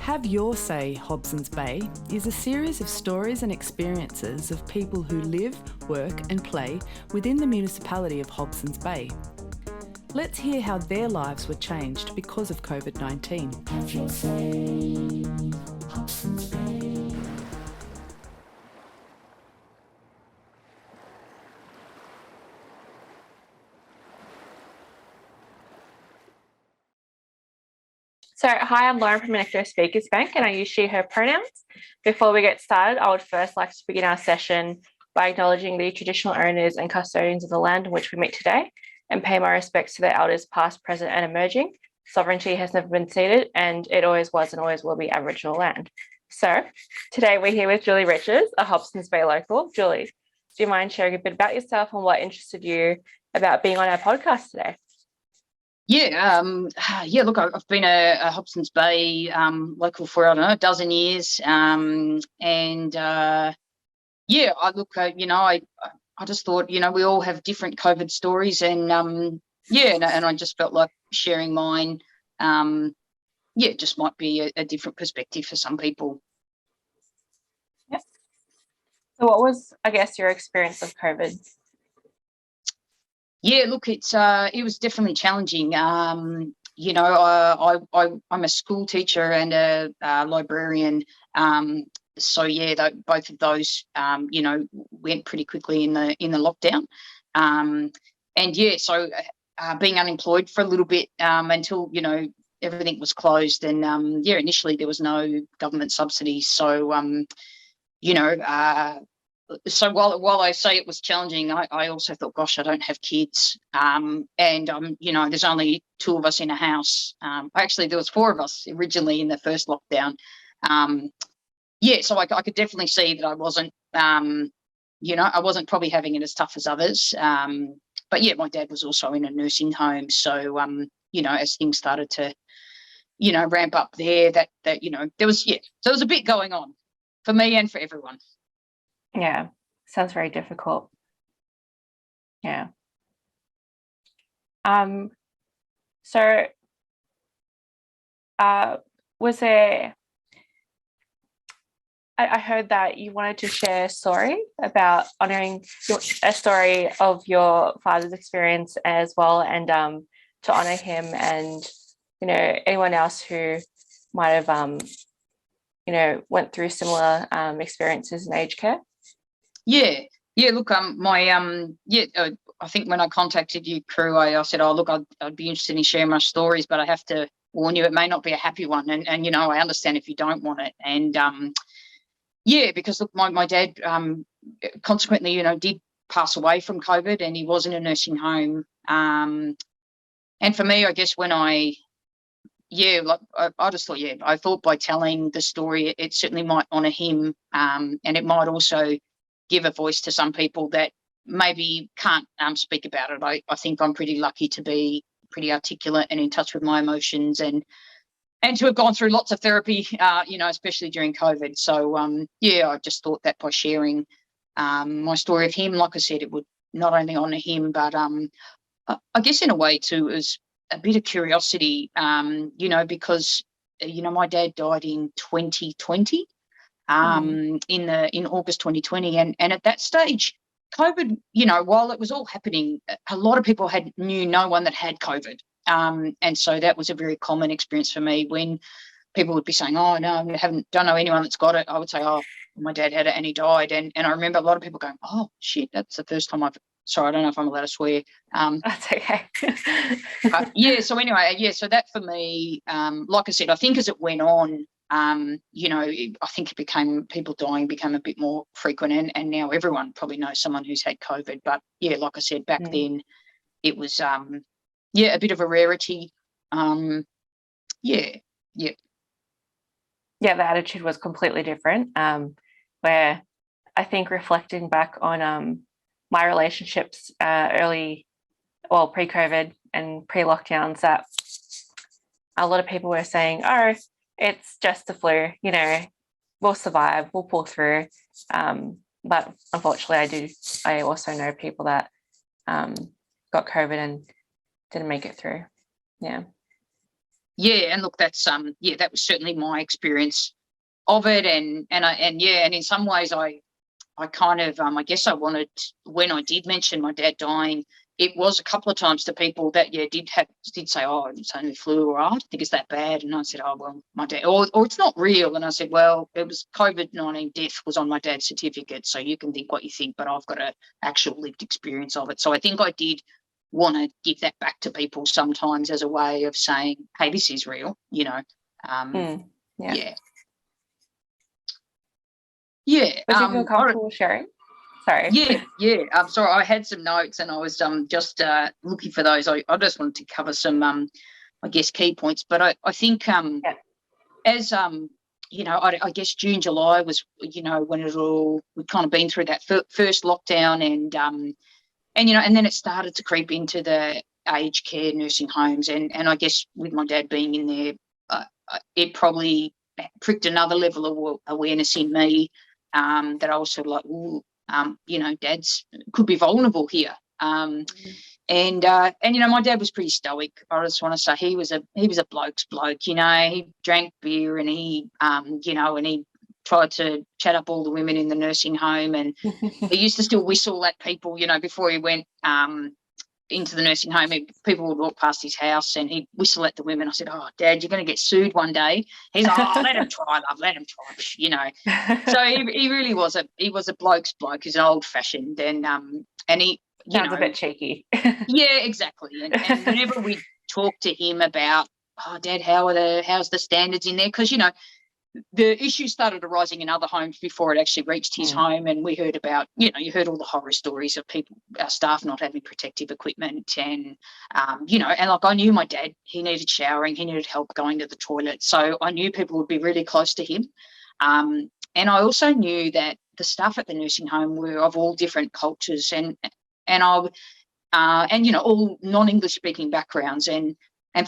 Have Your Say, Hobsons Bay is a series of stories and experiences of people who live, work and play within the municipality of Hobsons Bay. Let's hear how their lives were changed because of COVID-19. Have your say, Hobsons Bay. So, hi, I'm Lauren from Nectar Speakers Bank, and I use she, her pronouns. Before we get started, I would first like to begin our session by acknowledging the traditional owners and custodians of the land on which we meet today and pay my respects to their elders past, present and emerging. Sovereignty has never been ceded and it always was and always will be Aboriginal land. So, today we're here with Julie Richards, a Hobsons Bay local. Julie, do you mind sharing a bit about yourself and what interested you about being on our podcast today? Look, I've been a Hobsons Bay local for, a dozen years. I just thought, we all have different COVID stories and I just felt like sharing mine, just might be a different perspective for some people. Yep. So what was, I guess, your experience of COVID? Yeah, look, it was definitely challenging. I'm a school teacher and a librarian. Both of those, went pretty quickly in the lockdown. Being unemployed for a little bit until everything was closed, and initially there was no government subsidies. So while I say it was challenging, I also thought, gosh, I don't have kids. There's only two of us in a house. Actually, there was four of us originally in the first lockdown. So I could definitely see that I wasn't, I wasn't probably having it as tough as others. My dad was also in a nursing home. So, as things started to, ramp up there, there was a bit going on for me and for everyone. Yeah, sounds very difficult. Yeah. Was there, I heard that you wanted to share a story about honouring a story of your father's experience as well, and to honour him and, anyone else who might have, went through similar experiences in aged care. Look, I think when I contacted you, Crew, I said, I'd be interested in sharing my stories, but I have to warn you, it may not be a happy one. And I understand if you don't want it. And because look, my dad consequently, did pass away from COVID, and he was in a nursing home. And for me, I guess when I just thought, I thought by telling the story, it certainly might honour him, and it might also give a voice to some people that maybe can't speak about it. I think I'm pretty lucky to be pretty articulate and in touch with my emotions, and to have gone through lots of therapy, especially during COVID. So, I just thought that by sharing my story of him, like I said, it would not only honour him, but I guess in a way too, as a bit of curiosity, because, my dad died in 2020. In August 2020, and at that stage, COVID, while it was all happening, a lot of people knew no one that had COVID, and so that was a very common experience for me when people would be saying, "Oh no, don't know anyone that's got it." I would say, "Oh, my dad had it and he died," and I remember a lot of people going, "Oh shit, that's the first time I've." Sorry, I don't know if I'm allowed to swear. That's okay. So anyway, so that for me, like I said, I think as it went on, I think people dying became a bit more frequent, and now everyone probably knows someone who's had COVID. But like I said, back then it was a bit of a rarity. The attitude was completely different. Where I think reflecting back on my relationships pre-COVID and pre-lockdowns, that a lot of people were saying, "Oh, it's just the flu, we'll survive, we'll pull through." But unfortunately, I also know people that got COVID and didn't make it through. Yeah. and look, that's that was certainly my experience of it, and in some ways I kind of I guess I wanted, when I did mention my dad dying, it was a couple of times to people that did say, oh, it's only flu, or I don't think it's that bad, and I said, oh well, my dad, or it's not real, and I said, well, it was COVID-19 death was on my dad's certificate, so you can think what you think, but I've got a actual lived experience of it. So I think I did want to give that back to people sometimes as a way of saying, hey, this is real, you know. Yeah. Would you feel comfortable sharing? Sorry. I'm sorry, I had some notes and I was just looking for those. I just wanted to cover some I guess key points, but I think as you know, I guess June, July was, you know, when we'd kind of been through that first lockdown, and you know, and then it started to creep into the aged care nursing homes, and I guess with my dad being in there, it probably pricked another level of awareness in me, that I was sort of like, ooh, you know, dads could be vulnerable here. And you know, my dad was pretty stoic. I just want to say he was a bloke's bloke. You know, he drank beer and he you know, and he tried to chat up all the women in the nursing home, and he used to still whistle at people, you know, before he went into the nursing home. People would walk past his house and he'd whistle at the women. I said, oh, Dad, you're going to get sued one day. He's like, oh, let him try, love, let him try, you know. So he really was a bloke's bloke. He's an old-fashioned, and he, you sounds know, a bit cheeky. Yeah, exactly. And whenever we talk to him about, oh, Dad, how's the standards in there? Because, you know, the issues started arising in other homes before it actually reached his home, and we heard about, you know, you heard all the horror stories of people, our staff not having protective equipment, and you know, and like I knew my dad, he needed showering, he needed help going to the toilet, so I knew people would be really close to him, and I also knew that the staff at the nursing home were of all different cultures, and you know, all non-English speaking backgrounds, and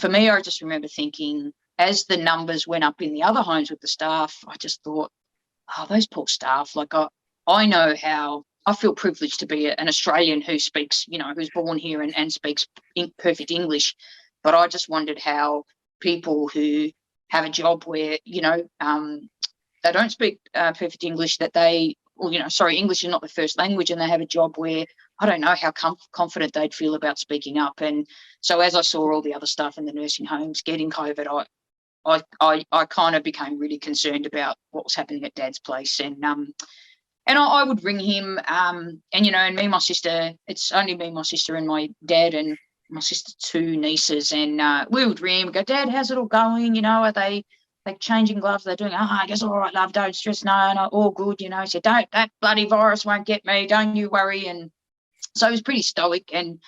for me, I just remember thinking, as the numbers went up in the other homes with the staff, I just thought, oh, those poor staff. Like, I know how I feel privileged to be an Australian who speaks, you know, who's born here and speaks perfect English. But I just wondered how people who have a job where, you know, they don't speak perfect English, English is not the first language, and they have a job where I don't know how confident they'd feel about speaking up. And so as I saw all the other staff in the nursing homes getting COVID, I kind of became really concerned about what was happening at Dad's place, and I would ring him, and you know, and me and my sister, it's only me, my sister, and my dad, and my sister's two nieces, and we would ring him and go, Dad, how's it all going? You know, are they changing gloves? They're doing, I guess all right, love, don't stress, no, all good, you know. He said, that bloody virus won't get me, don't you worry. And so he was pretty stoic, and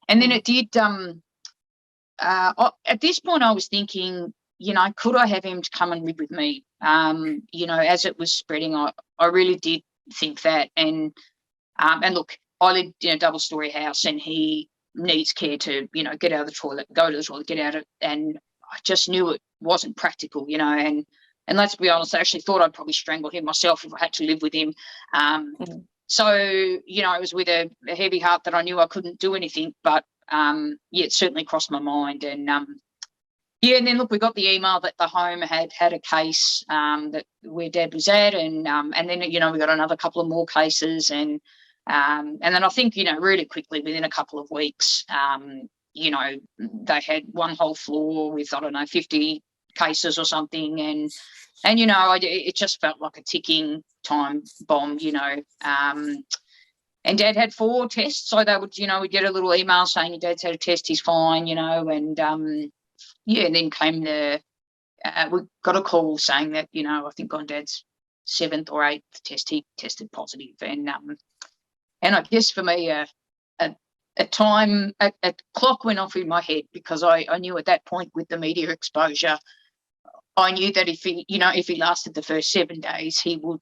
then it did. At this point, I was thinking, you know, could I have him to come and live with me? You know, as it was spreading, I really did think that. And look, I lived in a double-story house, and he needs care to, you know, get out of the toilet, go to the toilet, get out of, and I just knew it wasn't practical, you know. And let's be honest, I actually thought I'd probably strangle him myself if I had to live with him. So, you know, it was with a heavy heart that I knew I couldn't do anything, but it certainly crossed my mind. And and then look, we got the email that the home had a case that where Dad was at, and then, you know, we got another couple of more cases, and then I think, you know, really quickly within a couple of weeks, you know, they had one whole floor with, I don't know, 50 cases or something, and you know, it just felt like a ticking time bomb, you know. And Dad had 4 tests, so they would, you know, we'd get a little email saying your dad's had a test, he's fine, you know, and and then came we got a call saying that, you know, I think on Dad's 7th or 8th test, he tested positive. And I guess for me, a clock went off in my head, because I knew at that point, with the media exposure, I knew that if he lasted the first 7 days, he would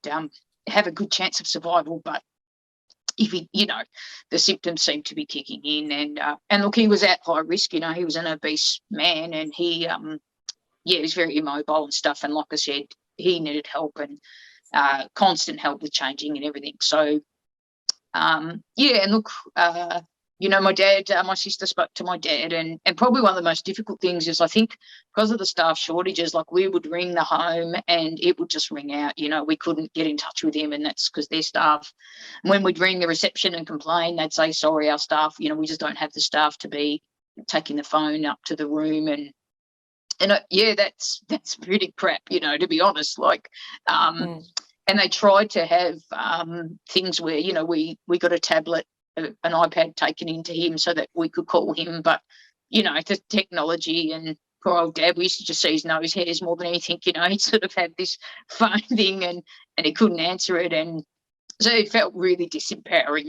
have a good chance of survival. But if he, you know, the symptoms seemed to be kicking in, and look, he was at high risk, you know, he was an obese man, and he was very immobile and stuff, and like I said, he needed help, and constant help with changing and everything. So and look, my sister spoke to my dad, and probably one of the most difficult things is, I think, because of the staff shortages, like we would ring the home and it would just ring out, we couldn't get in touch with him, and that's because their staff, when we'd ring the reception and complain, they'd say, sorry, our staff, we just don't have the staff to be taking the phone up to the room, and that's pretty crap, to be honest, and they tried to have things where, we got a tablet, an iPad taken into him so that we could call him. But, the technology, and poor old Dad, we used to just see his nose hairs more than anything, he'd sort of had this phone thing and he couldn't answer it. And so it felt really disempowering,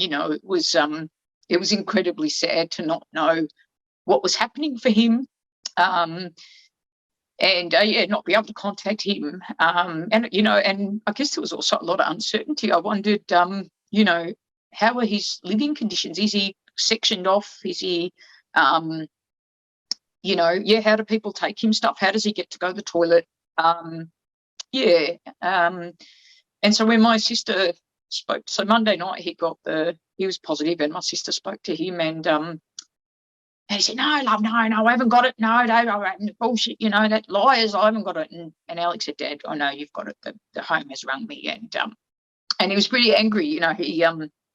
it was incredibly sad to not know what was happening for him. Not be able to contact him. And I guess there was also a lot of uncertainty. I wondered, how are his living conditions? Is he sectioned off? Is he, how do people take him stuff? How does he get to go to the toilet? And so when my sister spoke, so Monday night he was positive, and my sister spoke to him, and he said, no, love, no, I haven't got it. No, bullshit, that liars, I haven't got it. And Alex said, Dad, I know you've got it. The home has rung me. And he was pretty angry,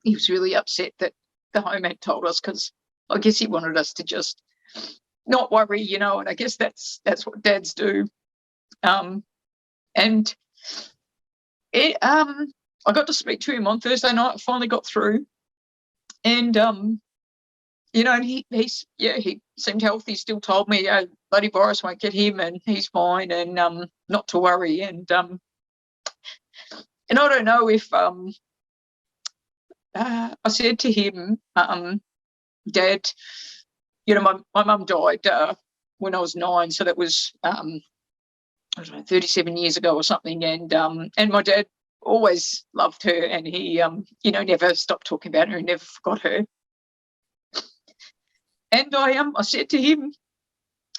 he was really upset that the home had told us, because I guess he wanted us to just not worry, and I guess that's what dads do. I got to speak to him on Thursday night. I finally got through, and and he seemed healthy. He still told me, bloody virus won't get him, and he's fine, and not to worry. And I don't know if I said to him, Dad, my mum died when I was 9, so that was 37 years ago or something, and my dad always loved her, and he never stopped talking about her and never forgot her. And I said to him,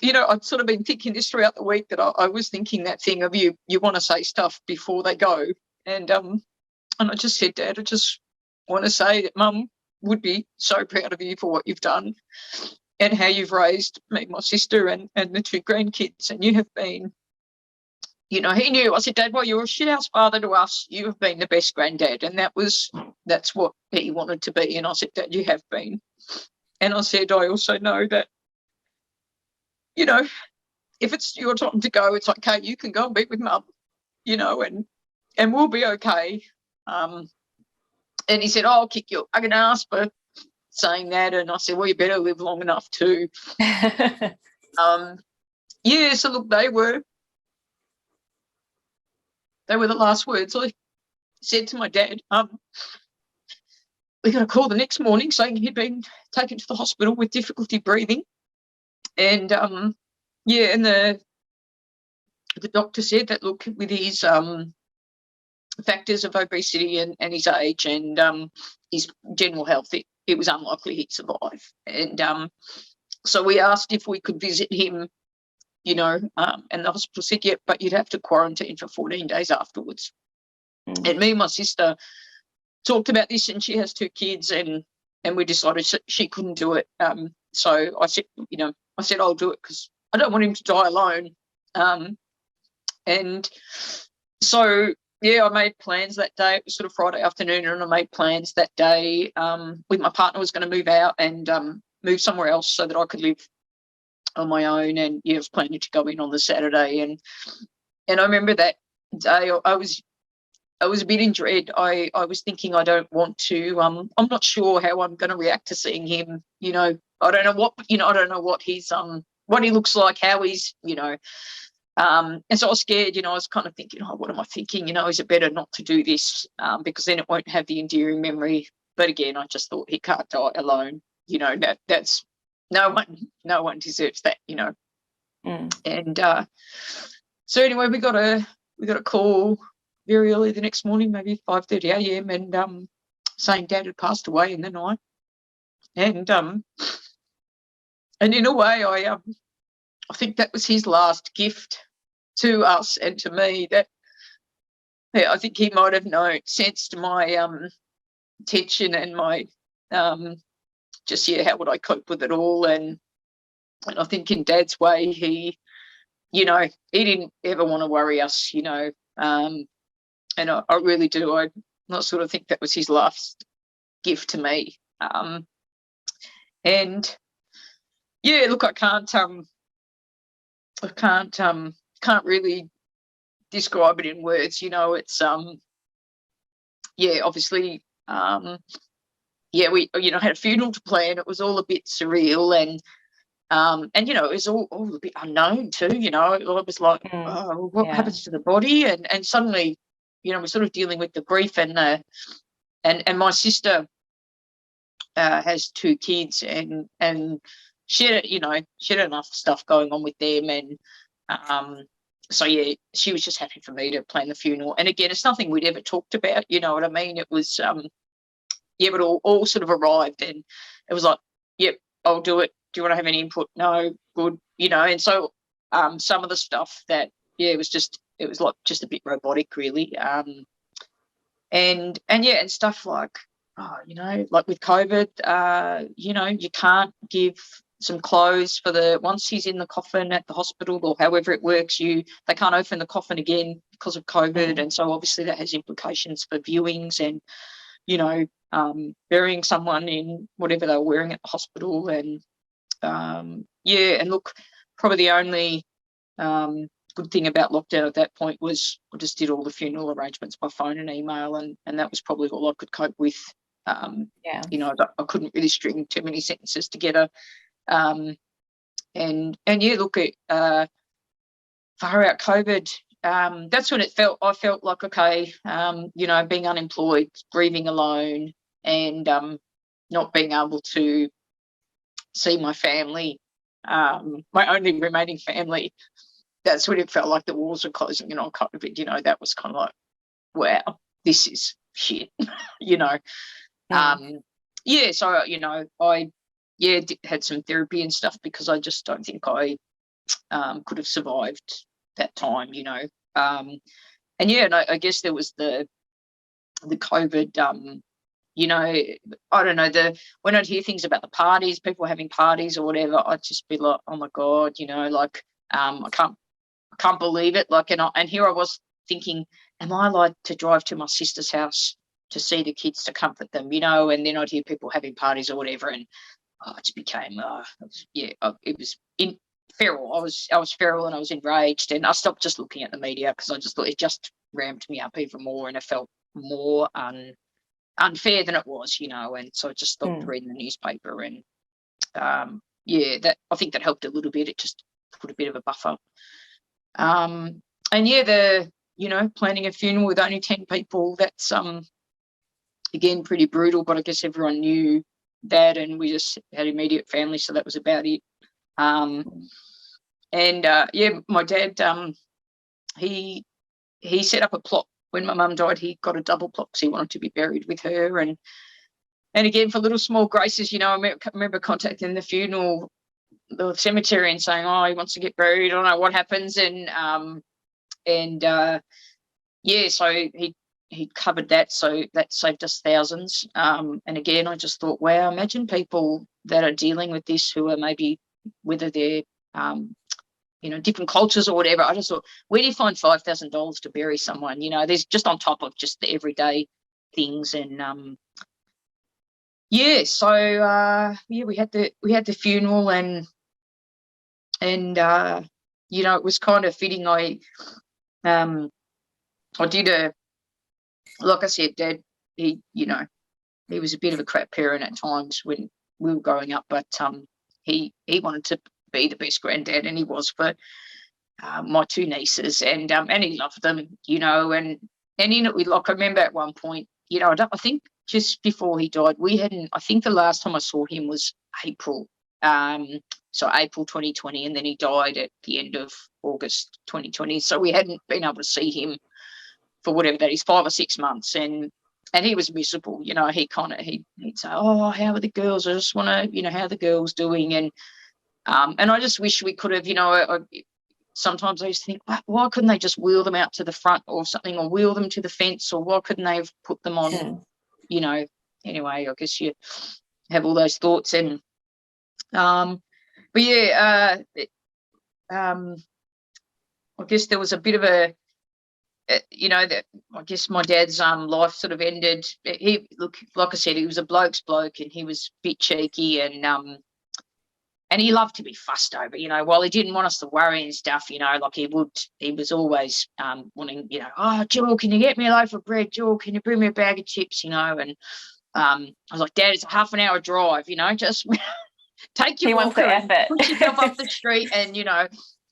I'd sort of been thinking this throughout the week, that I was thinking that thing of you want to say stuff before they go, and I just said, Dad, I just want to say that Mum would be so proud of you for what you've done and how you've raised me, my sister, and the 2 grandkids, and you have been, he knew. I said, Dad, well, you're a shithouse father to us. You have been the best granddad, and that's what he wanted to be. And I said, Dad, you have been. And I said, I also know that, if it's your time to go, it's like, okay, you can go and be with Mum, and we'll be okay. And he said, I'll kick your fucking ass for saying that. And I said, well, you better live long enough too. So look, they were the last words I said to my dad. We got a call the next morning saying he'd been taken to the hospital with difficulty breathing. And and the doctor said that, look, with his factors of obesity and his age and his general health, it was unlikely he'd survive. And so we asked if we could visit him, and the hospital said, yep, but you'd have to quarantine for 14 days afterwards. And me and my sister talked about this, and she has 2 kids, and we decided she couldn't do it. So I said, I'll do it, because I don't want him to die alone. And so I made plans that day. It was sort of Friday afternoon, and I made plans that day with my partner was going to move out and move somewhere else so that I could live on my own. And I was planning to go in on the Saturday. And I remember that day I was a bit in dread. I was thinking, I don't want to. I'm not sure how I'm going to react to seeing him. I don't know what. I don't know what he's what he looks like, how he's. And so I was scared, I was kind of thinking, what am I thinking? Is it better not to do this because then it won't have the endearing memory? But again, I just thought he can't die alone. That's no one deserves that, And so anyway, we got a call very early the next morning, maybe 5:30 a.m. and saying Dad had passed away in the night. And in a way, I think that was his last gift to us and to me. That I think he might have sensed my tension and my just, how would I cope with it all? And I think in Dad's way, he didn't ever want to worry us, and I really do. I sort of think that was his last gift to me. And yeah, look, I can't really describe it in words. It's obviously we had a funeral to plan. It was all a bit surreal, and it was all a bit unknown too. It was like, what happens to the body? And suddenly, we're sort of dealing with the grief, and my sister has 2 kids, and she had enough stuff going on with them, and so she was just happy for me to plan the funeral. And again, it's nothing we'd ever talked about, you know what I mean? It was but it all sort of arrived, and it was like, yep, I'll do it. Do you want to have any input? No, good, and so some of the stuff that it was like just a bit robotic, really. And stuff like, like with COVID, you can't give some clothes for once he's in the coffin at the hospital, or however it works, they can't open the coffin again because of COVID. And so obviously that has implications for viewings and, burying someone in whatever they were wearing at the hospital. And and look, probably the only good thing about lockdown at that point was I just did all the funeral arrangements by phone and email, and that was probably all I could cope with. I couldn't really string too many sentences together. Look at far out COVID. That's when I felt like, okay, being unemployed, grieving alone, and not being able to see my family, my only remaining family. That's when it felt like the walls were closing in on COVID. That was kind of like, wow, this is shit. So I had some therapy and stuff, because I just don't think I could have survived that time. And I guess there was the COVID. I don't know, when I'd hear things about the parties, people having parties or whatever, I'd just be like, oh my God, I can't believe it. Like, and here I was thinking, am I allowed to drive to my sister's house to see the kids, to comfort them, and then I'd hear people having parties or whatever, and it just became, it was feral. I was feral, and I was enraged, and I stopped just looking at the media, because I just thought it just ramped me up even more, and it felt more unfair than it was, and so I just stopped reading the newspaper, and that, I think that helped a little bit. It just put a bit of a buffer. Planning a funeral with only 10 people, that's again pretty brutal, but I guess everyone knew that, and we just had immediate family, so that was about it. My dad, he set up a plot when my mum died. He got a double plot because he wanted to be buried with her, and again, for little small graces, I remember contacting the funeral, the cemetery, and saying, oh, he wants to get buried, I don't know what happens, so he covered that, so that saved us thousands. And again, I just thought, wow, imagine people that are dealing with this, who are maybe, whether they're different cultures or whatever. I just thought, where do you find $5,000 to bury someone? There's just on top of just the everyday things. And we had the funeral, and it was kind of fitting. I did like I said, Dad, he was a bit of a crap parent at times when we were growing up, but he wanted to be the best granddad, and he was for my 2 nieces, and he loved them, and in it, I remember at one point, I think just before he died, I think the last time I saw him was April, so April 2020, and then he died at the end of August 2020, so we hadn't been able to see him for whatever that is, 5 or 6 months, and he was miserable. He'd say, oh, how are the girls? I just want to, how are the girls doing? And I just wish we could have, sometimes I used to think, why couldn't they just wheel them out to the front or something, or wheel them to the fence, or why couldn't they have put them on, anyway, I guess have all those thoughts. And but yeah, I guess there was a bit of a, that I guess my dad's life sort of ended. He, look, like I said, he was a bloke's bloke, and he was a bit cheeky, and he loved to be fussed over, while he didn't want us to worry and stuff, like he was always wanting, oh, Jill, can you get me a loaf of bread? Jill, can you bring me a bag of chips? And I was like, Dad, it's a half an hour drive, just take your walker and push yourself up the street and,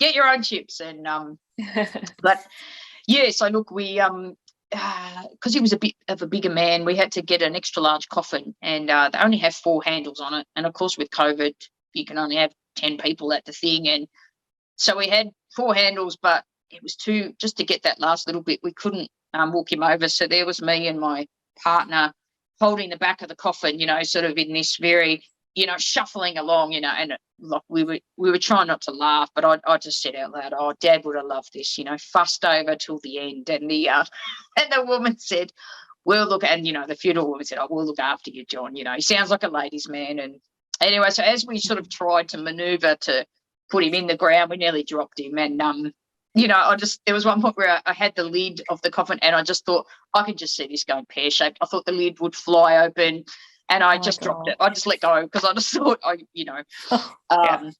get your own chips. And but yeah, so look, we because he was a bit of a bigger man, we had to get an extra large coffin, and they only have 4 handles on it. And of course, with COVID, you can only have 10 people at the thing. And so we had 4 handles, but it was just to get that last little bit, we couldn't walk him over. So there was me and my partner holding the back of the coffin, sort of in this very, shuffling along, and like we were trying not to laugh, but I just said out loud, oh, Dad would have loved this, fussed over till the end. And the woman said, we'll look, and the funeral woman said, oh, we'll look after you, John, he sounds like a ladies' man. And anyway, so as we sort of tried to maneuver to put him in the ground, we nearly dropped him. And there was one point where I had the lid of the coffin, and I just thought, I could just see this going pear-shaped. I thought the lid would fly open, and I just dropped it. I just let go, because I just thought,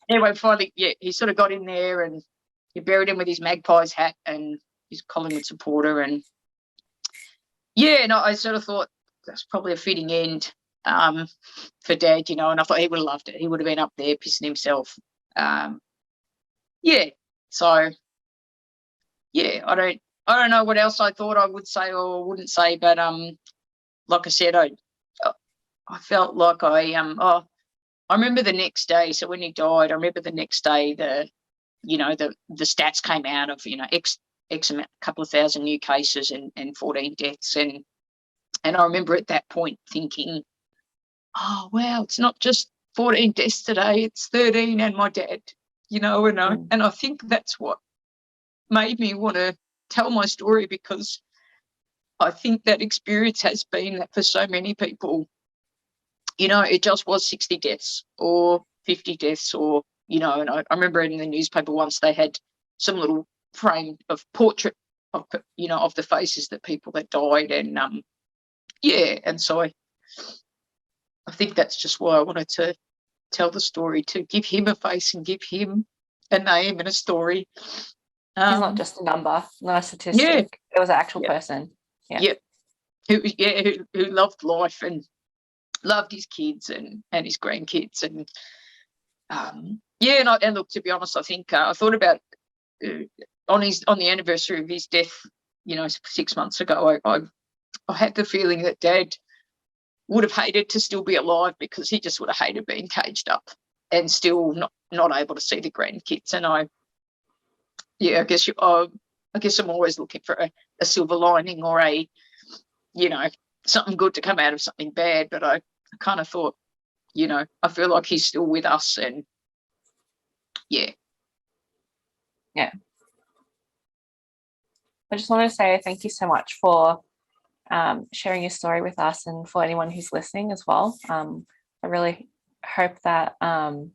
Anyway, finally, yeah, he sort of got in there, and he buried him with his Magpies hat and his Collingwood supporter. And yeah, no, I sort of thought that's probably a fitting end for Dad, and I thought he would have loved it. He would have been up there pissing himself. Yeah, so yeah, I don't know what else I thought I would say or wouldn't say, but like I said, I felt like I remember the next day. So when he died, I remember the next day the stats came out of X amount, a couple of thousand new cases and 14 deaths, and I remember at that point thinking, oh wow, it's not just 14 deaths today, it's 13 and my dad, and I think that's what made me want to tell my story, because I think that experience has been that for so many people, it just was 60 deaths or 50 deaths, or and I remember in the newspaper once they had some little frame of portrait of of the faces that people that died. And and so I think that's just why I wanted to tell the story, to give him a face and give him a name and a story. He's not just a number, not a statistic. Yeah. It was an actual person. Yeah. Who loved life and loved his kids and his grandkids. And and look, to be honest, I think I thought about on the anniversary of his death, 6 months ago, I had the feeling that Dad would have hated to still be alive, because he just would have hated being caged up and still not able to see the grandkids. And I guess I'm always looking for a silver lining, or something good to come out of something bad. But I kind of thought, I feel like he's still with us. And yeah. I just want to say thank you so much for sharing your story with us, and for anyone who's listening as well. I really hope that they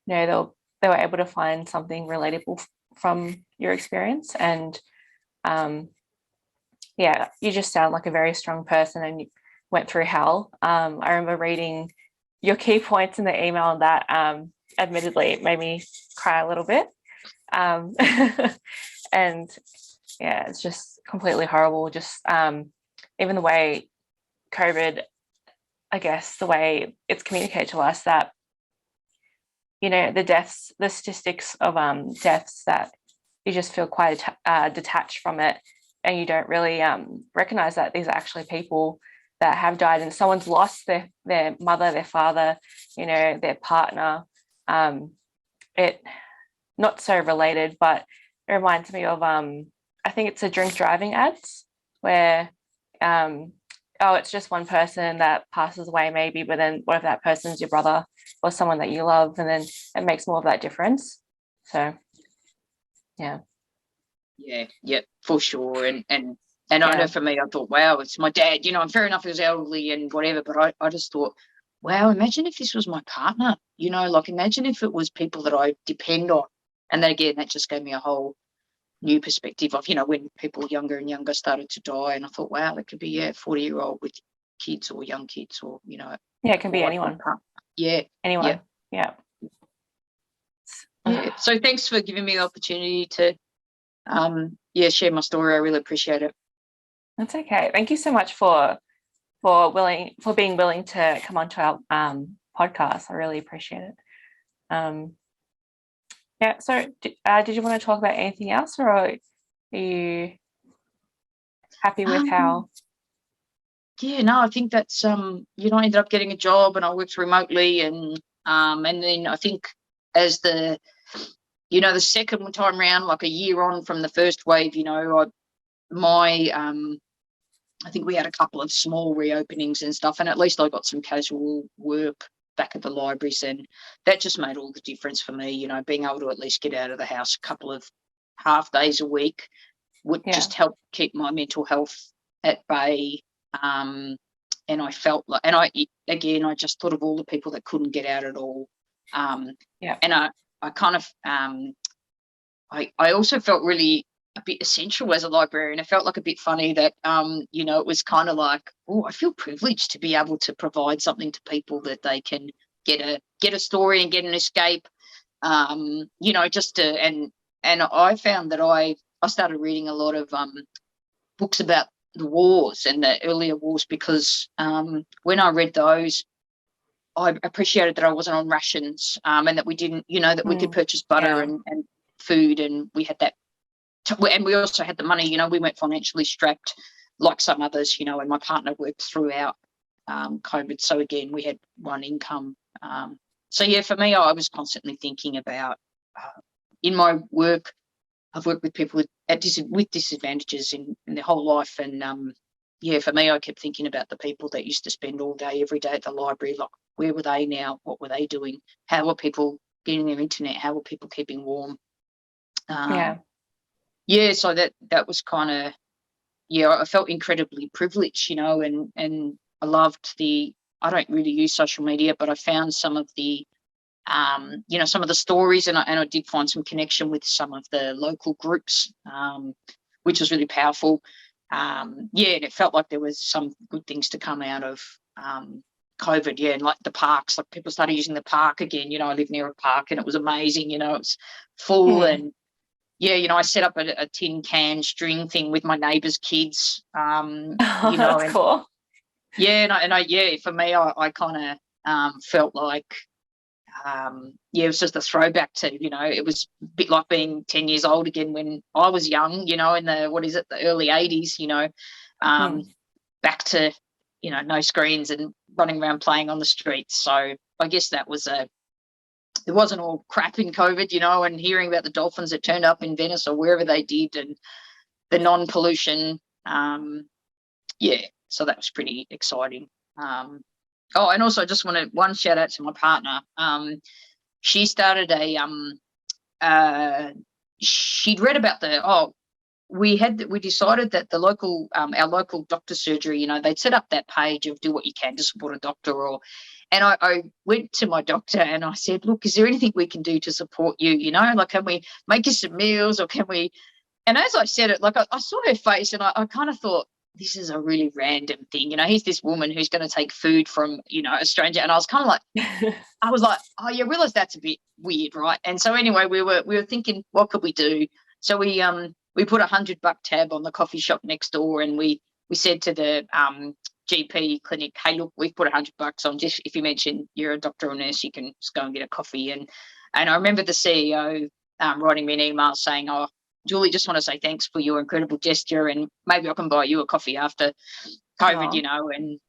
were able to find something relatable from your experience. And you just sound like a very strong person, and you went through hell. I remember reading your key points in the email, and that admittedly it made me cry a little bit. And yeah, it's just completely horrible. Just even the way COVID, I guess, the way it's communicated to us that, the statistics of deaths, that you just feel quite detached from it, and you don't really recognize that these are actually people that have died, and someone's lost their mother, their father, their partner. It not so related, but it reminds me of I think it's a drink driving ads where it's just one person that passes away maybe, but then what if that person's your brother or someone that you love, and then it makes more of that difference. So yeah, for sure. And I know for me, I thought, wow, it's my dad, and fair enough, he was elderly and whatever, but I just thought, wow, imagine if this was my partner, you know, like imagine if it was people that I depend on. And then again, that just gave me a whole new perspective of, you know, when people younger and younger started to die. And I thought, wow, that could be, 40-year-old with kids or young kids or, you know. Yeah, it can be anyone. Yeah. Anyone. Yeah. Yeah. So thanks for giving me the opportunity to, share my story. I really appreciate it. That's okay. Thank you so much for being willing to come onto our podcast. I really appreciate it. Yeah. So, did you want to talk about anything else, or are you happy with how? Yeah, no, I think that's I ended up getting a job and I worked remotely, and then I think as the second time round, like a year on from the first wave, you know, I think we had a couple of small reopenings and stuff, and at least I got some casual work back at the libraries, and that just made all the difference for me, you know, being able to at least get out of the house a couple of half days a week would just help keep my mental health at bay. And I felt like, and I just thought of all the people that couldn't get out at all. And I kind of, I also felt really a bit essential as a librarian. It felt like a bit funny that, it was kind of like, oh, I feel privileged to be able to provide something to people that they can get a story and get an escape. And I found that I started reading a lot of books about the wars and the earlier wars because when I read those, I appreciated that I wasn't on rations and that we didn't, that we could purchase butter and food, and we had that. And we also had the money, we weren't financially strapped like some others, and my partner worked throughout COVID. So again, we had one income. For me, I was constantly thinking about in my work, I've worked with people with disadvantages in their whole life. And for me, I kept thinking about the people that used to spend all day, every day at the library. Like, where were they now? What were they doing? How were people getting their internet? How were people keeping warm? So that was kind of, I felt incredibly privileged, and I loved I don't really use social media, but I found some of the, some of the stories, and I did find some connection with some of the local groups, which was really powerful. And it felt like there was some good things to come out of COVID, and like the parks, like people started using the park again. I live near a park, and it was amazing. It was full, and I set up a tin can string thing with my neighbours' kids. That's cool. For me, I kind of felt like, it was just a throwback to, it was a bit like being 10 years old again when I was young, in the early 80s, back to, no screens and running around playing on the streets. So I guess that was it wasn't all crap in COVID, and hearing about the dolphins that turned up in Venice or wherever they did, and the non-pollution. So that was pretty exciting. And also I just wanted one shout out to my partner. She started she'd read about we decided that the local, our local doctor surgery, they'd set up that page of do what you can to support a doctor, and I went to my doctor and I said, look, is there anything we can do to support you? Like, can we make you some meals, or can we? And as I said it, like I saw her face, and I kind of thought, this is a really random thing. Here's this woman who's going to take food from, a stranger. And I was kind of like, I was like, oh, you realize that's a bit weird, right? And so anyway, we were thinking, what could we do? So we put $100 tab on the coffee shop next door, and we said to the GP clinic, hey, look, we've put $100 on, just if you mention you're a doctor or nurse, you can just go and get a coffee. And I remember the CEO writing me an email saying, oh, Julie, just want to say thanks for your incredible gesture, and maybe I can buy you a coffee after COVID, and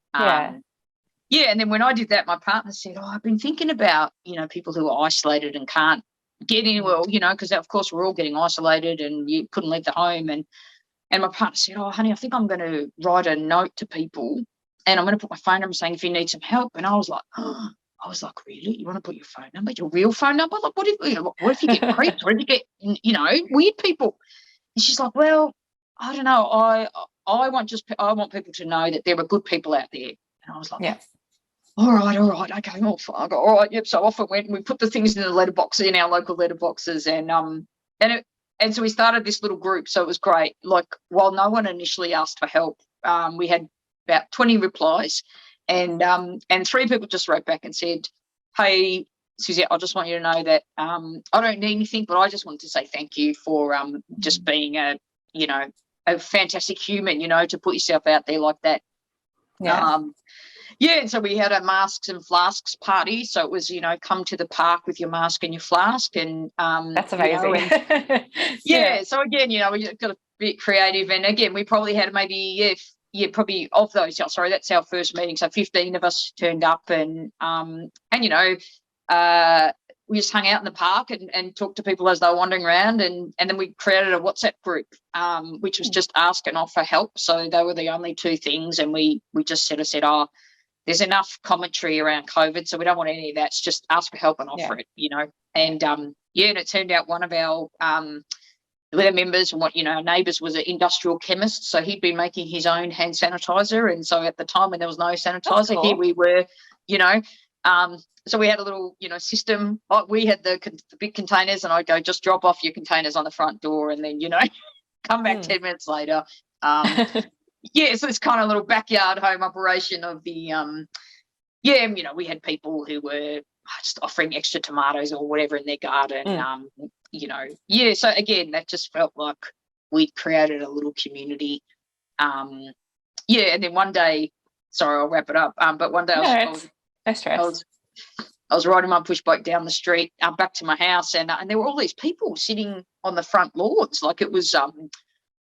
and then when I did that, my partner said, oh, I've been thinking about, people who are isolated and can't get anywhere, because of course we're all getting isolated and you couldn't leave the home. And my partner said, oh, honey, I think I'm going to write a note to people, and I'm going to put my phone number saying if you need some help. And I was like, really? You want to put your phone number, your real phone number? Like, what if you get creeps? What if you get, weird people? And she's like, well, I don't know. I want people to know that there are good people out there. And I was like, all right, okay, oh fuck, all right, yep. So off it went, and we put the things in the letterbox, in our local letterboxes, and so we started this little group. So it was great. Like, while no one initially asked for help, we had about 20 replies, and 3 people just wrote back and said, "Hey, Suzette, I just want you to know that I don't need anything, but I just wanted to say thank you for just being a fantastic human, to put yourself out there like that." Yeah. And so we had a masks and flasks party. So it was, come to the park with your mask and your flask, and That's amazing. So again, we got a bit creative, and again, we probably had maybe probably of those. Sorry, that's our first meeting. So 15 of us turned up, and we just hung out in the park and talked to people as they were wandering around, and then we created a WhatsApp group, which was just ask and offer help. So they were the only 2 things, and we just said, there's enough commentary around COVID, so we don't want any of that. It's just ask for help and offer it, And and it turned out one of our members and our neighbours was an industrial chemist, so he'd been making his own hand sanitizer, and so at the time when there was no sanitizer, cool. Here we were, so we had a little, system. We had the big containers, and I'd go, just drop off your containers on the front door, and then come back 10 minutes later. So it's kind of a little backyard home operation of the we had people who were just offering extra tomatoes or whatever in their garden. So again, that just felt like we'd created a little community. And then one day, sorry, I'll wrap it up. But one day I was riding my push bike down the street back to my house, and there were all these people sitting on the front lawns. Like, it was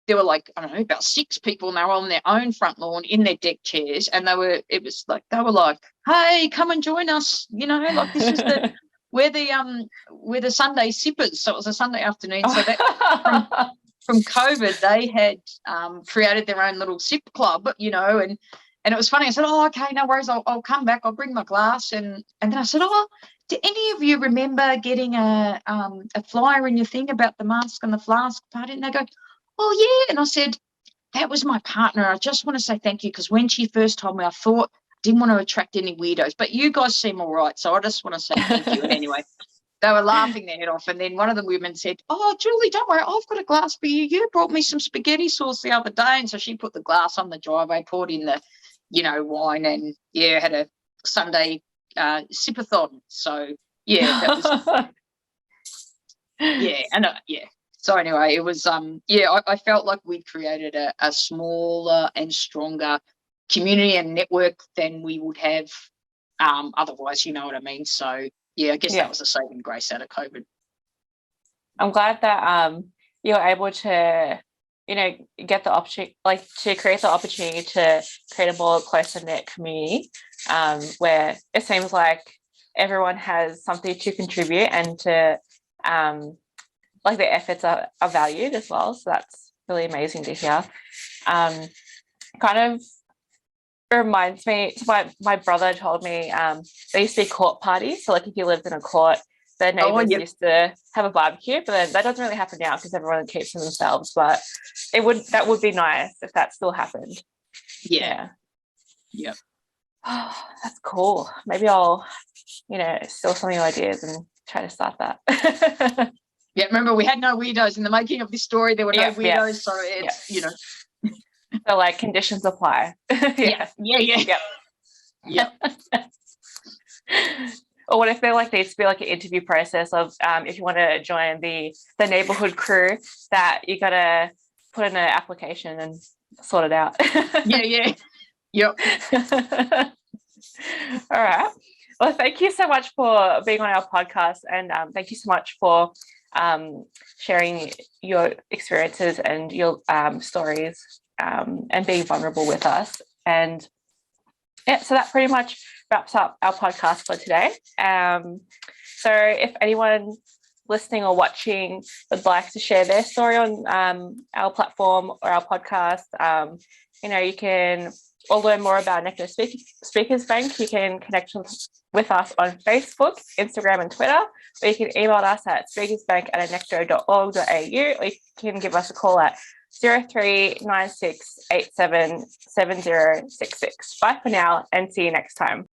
there were like, I don't know, about 6 people, and they were on their own front lawn in their deck chairs, and they were like, hey, come and join us, like, this is we're the Sunday sippers. So it was a Sunday afternoon. So that from COVID, they had created their own little sip club, and it was funny. I said, oh, okay, no worries, I'll come back, I'll bring my glass. And then I said, oh, do any of you remember getting a flyer in your thing about the mask and the flask party? And they go, oh, yeah. And I said, that was my partner. I just want to say thank you, because when she first told me, I thought I didn't want to attract any weirdos, but you guys seem all right, so I just want to say thank you. And anyway, they were laughing their head off. And then one of the women said, oh, Julie, don't worry, I've got a glass for you. You brought me some spaghetti sauce the other day. And so she put the glass on the driveway, poured in the, wine, and, had a Sunday sipathon. So, that was, So anyway, it was, I felt like we'd created a smaller and stronger community and network than we would have otherwise, you know what I mean? So, I guess that was a saving grace out of COVID. I'm glad that you were able to, get the opportunity, like, to create the opportunity to create a more closer knit community, where it seems like everyone has something to contribute, and to like, their efforts are valued as well. So that's really amazing to hear. Kind of reminds me, so my brother told me there used to be court parties. So, like, if you lived in a court, the neighbours used to have a barbecue, but then that doesn't really happen now because everyone keeps to themselves. But that would be nice if that still happened. Yeah. Oh, that's cool. Maybe I'll, steal some of your ideas and try to start that. Yeah, remember, we had no weirdos in the making of this story. There were no weirdos, so it's, So, like, conditions apply. Yeah. Yep. Or what if there needs to be an interview process of if you want to join the neighborhood crew, that you got to put in an application and sort it out. Yep. All right. Well, thank you so much for being on our podcast, and thank you so much for sharing your experiences and your stories, and being vulnerable with us. And so that pretty much wraps up our podcast for today. So if anyone listening or watching would like to share their story on our platform or our podcast, you can or learn more about Nectar Speakers Bank. You can connect with us on Facebook, Instagram and Twitter, or you can email us at speakersbank@nectar.org.au, or you can give us a call at 0396877066. Bye for now, and see you next time.